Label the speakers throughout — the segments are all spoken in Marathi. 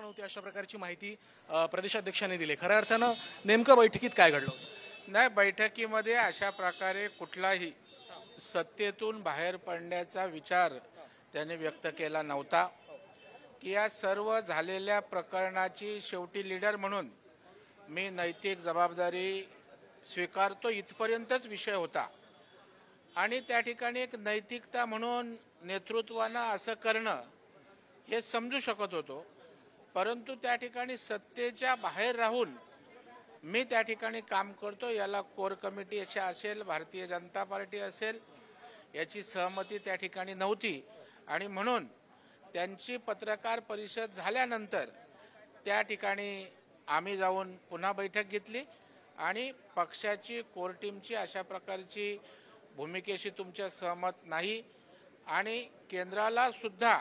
Speaker 1: नव्हती अशा प्रकारची माहिती प्रदेशाध्यक्षांनी दिली। खऱ्या अर्थानं नेमकं बैठकीत काय घडलं होतं?
Speaker 2: नाही, बैठकीमध्ये अशा प्रकारे कुठलाही सत्तेतून बाहेर पडण्याचा विचार त्याने व्यक्त केला नव्हता की या सर्व झालेल्या प्रकरणाची शेवटी लीडर म्हणून मी नैतिक जबाबदारी स्वीकारतो इथपर्यंतच विषय होता। आणि त्या ठिकाणी एक नैतिकता म्हणून नेतृत्वानं असं करणं हे समजू शकत होतो, परंतु त्या ठिकाणी सत्तेच्या बाहेर राहून मी त्या ठिकाणी काम करतो याला कोर कमिटी असेल, भारतीय जनता पार्टी असेल, याची सहमती त्या ठिकाणी नव्हती। आणि म्हणून त्यांची पत्रकार परिषद झाल्यानंतर त्या ठिकाणी आम्ही जाऊन पुन्हा बैठक घेतली आणि पक्षाची कोर टीमची अशा प्रकारची भूमिकेशी तुमच्या सहमत नाही आणि केंद्राला सुद्धा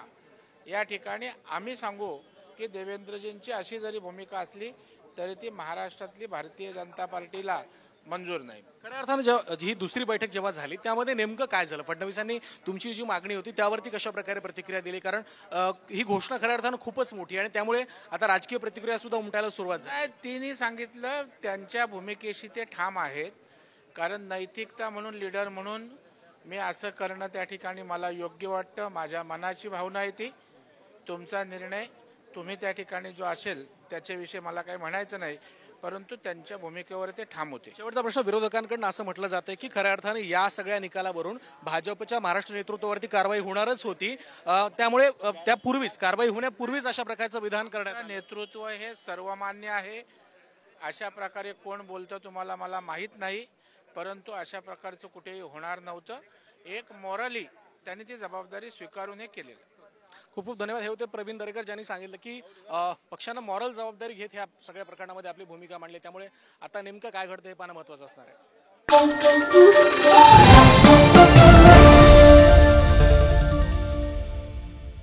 Speaker 2: या ठिकाणी आम्ही सांगू की देवेंद्रजींची अशी जरी भूमिका असली तरी ती महाराष्ट्रातली भारतीय जनता पार्टीला मंजूर नाही।
Speaker 1: खऱ्या अर्थानं ही दुसरी बैठक जेव्हा झाली त्यामध्ये नेमकं काय झालं? फडणवीसांनी तुमची जी मागणी होती त्यावरती कशा प्रकारे प्रतिक्रिया दिली? कारण ही घोषणा खऱ्या अर्थानं खूपच मोठी आणि त्यामुळे आता राजकीय प्रतिक्रिया सुद्धा उमटायला सुरुवात झाली।
Speaker 2: तिने सांगितलं त्यांच्या भूमिकेशी ते ठाम आहेत, कारण नैतिकता म्हणून लीडर म्हणून मी असं करणं त्या ठिकाणी मला योग्य वाटतं, माझ्या मनाची भावना आहे ती। तुमचा निर्णय तुम्ही त्या ठिकाणी जो असेल त्याच्याविषयी मला काही म्हणायचं नाही, परंतु त्यांच्या भूमिकेवर ते ठाम होते।
Speaker 1: शेवटचा प्रश्न, विरोधकांकडून असं म्हटलं जातंय की खऱ्या अर्थाने या सगळ्या निकालावरून भाजपच्या महाराष्ट्र नेतृत्वावरती कारवाई होणारच होती, त्यामुळे त्यापूर्वीच कारवाई होण्यापूर्वीच अशा प्रकारचं विधान करण्यात
Speaker 2: नेतृत्व हे सर्वमान्य आहे। अशा प्रकारे कोण बोलतं तुम्हाला मला माहीत नाही, परंतु अशा प्रकारचं कुठेही होणार नव्हतं। एक मॉरली त्यांनी ती जबाबदारी स्वीकारून हे केलेलं।
Speaker 1: खूप खूप धन्यवाद। हे होते प्रवीण दरेकर ज्यांनी सांगितलं की पक्षानं मॉरल जबाबदारी घेत ह्या सगळ्या प्रकरणामध्ये आपली भूमिका मांडली, त्यामुळे आता नेमकं काय घडतं हे पाहणं महत्त्वाचं असणार आहे।